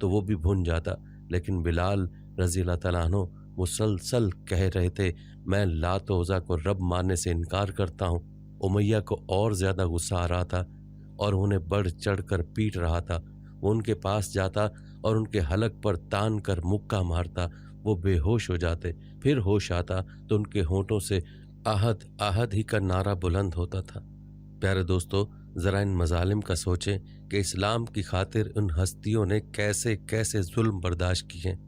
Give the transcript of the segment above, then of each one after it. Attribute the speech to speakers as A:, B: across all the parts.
A: تو وہ بھی بھن جاتا، لیکن بلال رضی اللہ تعالیٰ عنہ مسلسل کہہ رہے تھے، میں لات و عزیٰ کو رب ماننے سے انکار کرتا ہوں۔ امیہ کو اور زیادہ غصہ آ رہا تھا اور انہیں بڑھ چڑھ کر پیٹ رہا تھا۔ وہ ان کے پاس جاتا اور ان کے حلق پر تان کر مکہ مارتا، وہ بے ہوش ہو جاتے، پھر ہوش آتا تو ان کے ہونٹوں سے آہد آہد ہی کا نعرہ بلند ہوتا تھا۔ پیارے دوستو، ذرا ان مظالم کا سوچیں کہ اسلام کی خاطر ان ہستیوں نے کیسے کیسے ظلم برداشت کیے ہیں،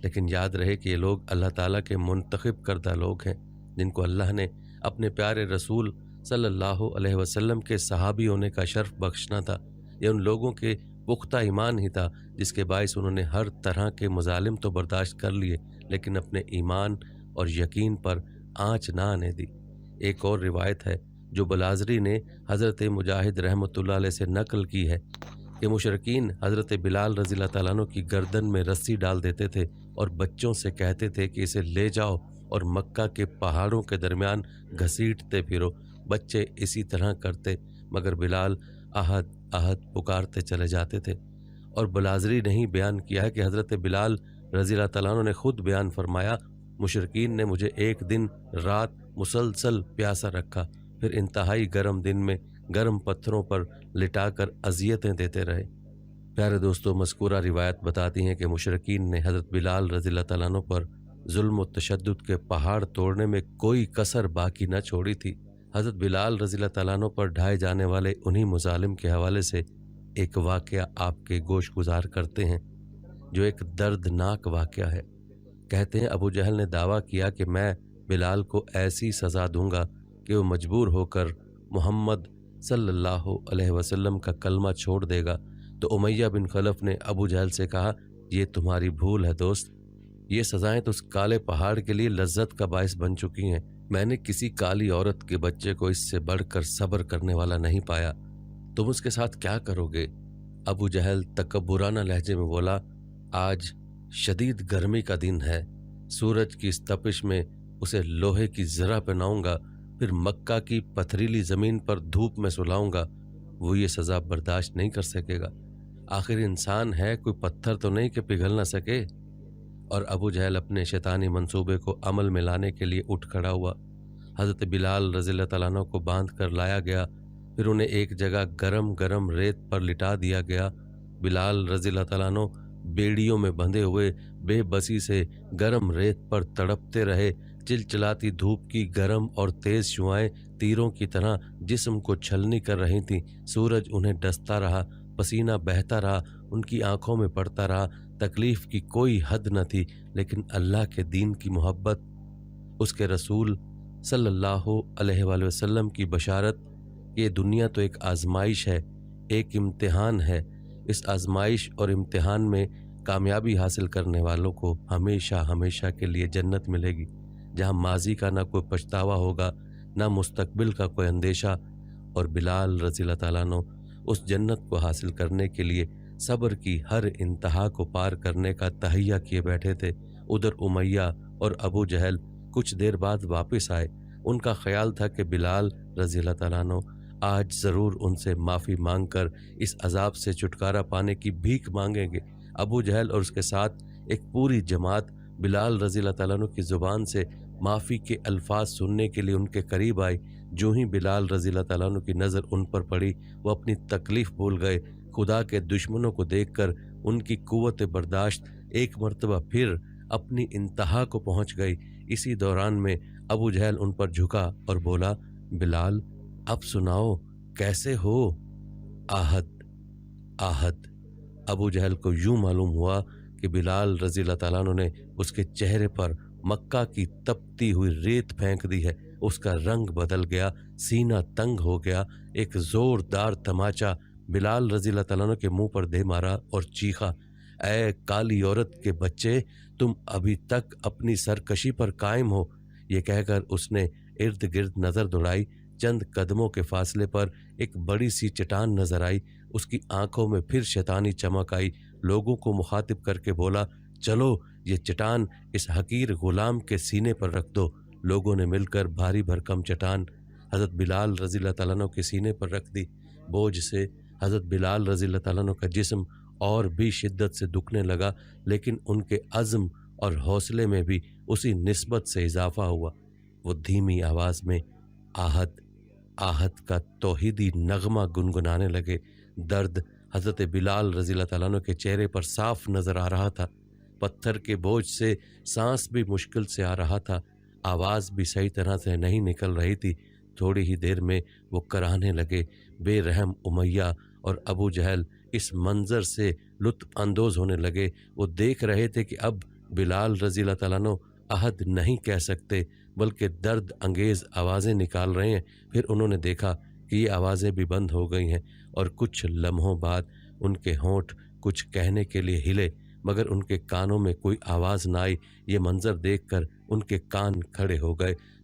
A: لیکن یاد رہے کہ یہ لوگ اللہ تعالیٰ کے منتخب کردہ لوگ ہیں، جن کو اللہ نے اپنے پیارے رسول صلی اللہ علیہ وسلم کے صحابی ہونے کا شرف بخشنا تھا۔ یہ ان لوگوں کے پختہ ایمان ہی تھا جس کے باعث انہوں نے ہر طرح کے مظالم تو برداشت کر لیے، لیکن اپنے ایمان اور یقین پر آنچ نہ آنے دی۔ ایک اور روایت ہے جو بلازری نے حضرت مجاہد رحمۃ اللہ علیہ سے نقل کی ہے کہ مشرکین حضرت بلال رضی اللہ تعالیٰ عنہ کی گردن میں رسی ڈال دیتے تھے اور بچوں سے کہتے تھے کہ اسے لے جاؤ اور مکہ کے پہاڑوں کے درمیان گھسیٹتے پھرو۔ بچے اسی طرح کرتے، مگر بلال احد احد پکارتے چلے جاتے تھے۔ اور بلازری نے ہی بیان کیا ہے کہ حضرت بلال رضی اللہ تعالیٰ عنہ نے خود بیان فرمایا، مشرکین نے مجھے ایک دن رات مسلسل پیاسا رکھا، پھر انتہائی گرم دن میں گرم پتھروں پر لٹا کر اذیتیں دیتے رہے۔ پیارے دوستو، مذکورہ روایت بتاتی ہیں کہ مشرکین نے حضرت بلال رضی اللہ تعالیٰ عنہ پر ظلم و تشدد کے پہاڑ توڑنے میں کوئی کسر باقی نہ چھوڑی تھی۔ حضرت بلال رضی اللہ تعالیٰ عنہ پر ڈھائے جانے والے انہی مظالم کے حوالے سے ایک واقعہ آپ کے گوش گزار کرتے ہیں، جو ایک دردناک واقعہ ہے۔ کہتے ہیں ابو جہل نے دعویٰ کیا کہ میں بلال کو ایسی سزا دوں گا کہ وہ مجبور ہو کر محمد صلی اللہ علیہ وسلم کا کلمہ چھوڑ دے گا۔ تو امیہ بن خلف نے ابو جہل سے کہا، یہ تمہاری بھول ہے دوست، یہ سزائیں تو اس کالے پہاڑ کے لیے لذت کا باعث بن چکی ہیں۔ میں نے کسی کالی عورت کے بچے کو اس سے بڑھ کر صبر کرنے والا نہیں پایا، تم اس کے ساتھ کیا کرو گے؟ ابو جہل تکبرانہ لہجے میں بولا، آج شدید گرمی کا دن ہے، سورج کی اس تپش میں اسے لوہے کی زرہ پہناؤں گا، پھر مکہ کی پتھریلی زمین پر دھوپ میں سلاؤں گا، وہ یہ سزا برداشت نہیں کر سکے گا۔ آخر انسان ہے، کوئی پتھر تو نہیں کہ پگھل نہ سکے۔ اور ابو جہل اپنے شیطانی منصوبے کو عمل میں لانے کے لیے اٹھ کھڑا ہوا۔ حضرت بلال رضی اللہ تعالیٰ عنہ کو باندھ کر لایا گیا، پھر انہیں ایک جگہ گرم گرم ریت پر لٹا دیا گیا۔ بلال رضی اللہ تعالیٰ عنہ بیڑیوں میں بندھے ہوئے بے بسی سے گرم ریت پر تڑپتے رہے۔ چلچلاتی دھوپ کی گرم اور تیز شعائیں تیروں کی طرح جسم کو چھلنی کر رہی تھیں۔ سورج انہیں ڈستا رہا، پسینہ بہتا رہا، ان کی آنکھوں میں پڑتا رہا۔ تکلیف کی کوئی حد نہ تھی، لیکن اللہ کے دین کی محبت، اس کے رسول صلی اللہ علیہ وآلہ وسلم کی بشارت، یہ دنیا تو ایک آزمائش ہے، ایک امتحان ہے۔ اس آزمائش اور امتحان میں کامیابی حاصل کرنے والوں کو ہمیشہ ہمیشہ کے لیے جنت ملے گی، جہاں ماضی کا نہ کوئی پچھتاوا ہوگا، نہ مستقبل کا کوئی اندیشہ۔ اور بلال رضی اللہ تعالیٰ عنہ اس جنت کو حاصل کرنے کے لیے صبر کی ہر انتہا کو پار کرنے کا تہیہ کیے بیٹھے تھے۔ ادھر امیہ اور ابو جہل کچھ دیر بعد واپس آئے۔ ان کا خیال تھا کہ بلال رضی اللہ تعالیٰ عنہ آج ضرور ان سے معافی مانگ کر اس عذاب سے چھٹکارا پانے کی بھیک مانگیں گے۔ ابو جہل اور اس کے ساتھ ایک پوری جماعت بلال رضی اللہ تعالیٰ عنہ کی زبان سے معافی کے الفاظ سننے کے لیے ان کے قریب آئی۔ جو ہی بلال رضی اللہ تعالیٰ عنہ کی نظر ان پر پڑی، وہ اپنی تکلیف بھول گئے۔ خدا کے دشمنوں کو دیکھ کر ان کی قوت برداشت ایک مرتبہ پھر اپنی انتہا کو پہنچ گئی۔ اسی دوران میں ابو جہل ان پر جھکا اور بولا، بلال اب سناؤ کیسے ہو؟ آہد آہد۔ ابو جہل کو یوں معلوم ہوا کہ بلال رضی اللہ تعالیٰ عنہ نے اس کے چہرے پر مکہ کی تپتی ہوئی ریت پھینک دی ہے۔ اس کا رنگ بدل گیا، سینہ تنگ ہو گیا۔ ایک زوردار تماچا بلال رضی اللہ تعالیٰ عنہ کے منہ پر دے مارا اور چیخا، اے کالی عورت کے بچے، تم ابھی تک اپنی سرکشی پر قائم ہو۔ یہ کہہ کر اس نے ارد گرد نظر دوڑائی۔ چند قدموں کے فاصلے پر ایک بڑی سی چٹان نظر آئی۔ اس کی آنکھوں میں پھر شیطانی چمک آئی۔ لوگوں کو مخاطب کر کے بولا، چلو یہ چٹان اس حقیر غلام کے سینے پر رکھ دو۔ لوگوں نے مل کر بھاری بھرکم چٹان حضرت بلال رضی اللہ تعالیٰ عنہ کے سینے پر رکھ دی۔ بوجھ سے حضرت بلال رضی اللہ تعالیٰ عنہ کا جسم اور بھی شدت سے دکھنے لگا، لیکن ان کے عزم اور حوصلے میں بھی اسی نسبت سے اضافہ ہوا۔ وہ دھیمی آواز میں آہت آہت کا توحیدی نغمہ گنگنانے لگے۔ درد حضرت بلال رضی اللہ تعالیٰ عنہ کے چہرے پر صاف نظر آ رہا تھا۔ پتھر کے بوجھ سے سانس بھی مشکل سے آ رہا تھا، آواز بھی صحیح طرح سے نہیں نکل رہی تھی۔ تھوڑی ہی دیر میں وہ کراہنے لگے۔ بے رحم امیہ اور ابو جہل اس منظر سے لطف اندوز ہونے لگے۔ وہ دیکھ رہے تھے کہ اب بلال رضی اللہ تعالیٰ عنہ عہد نہیں کہہ سکتے بلکہ درد انگیز آوازیں نکال رہے ہیں۔ پھر انہوں نے دیکھا کہ یہ آوازیں بھی بند ہو گئی ہیں اور کچھ لمحوں بعد ان کے ہونٹ کچھ کہنے کے لیے ہلے، مگر ان کے کانوں میں کوئی آواز نہ آئی۔ یہ منظر دیکھ کر ان کے کان کھڑے ہو گئے۔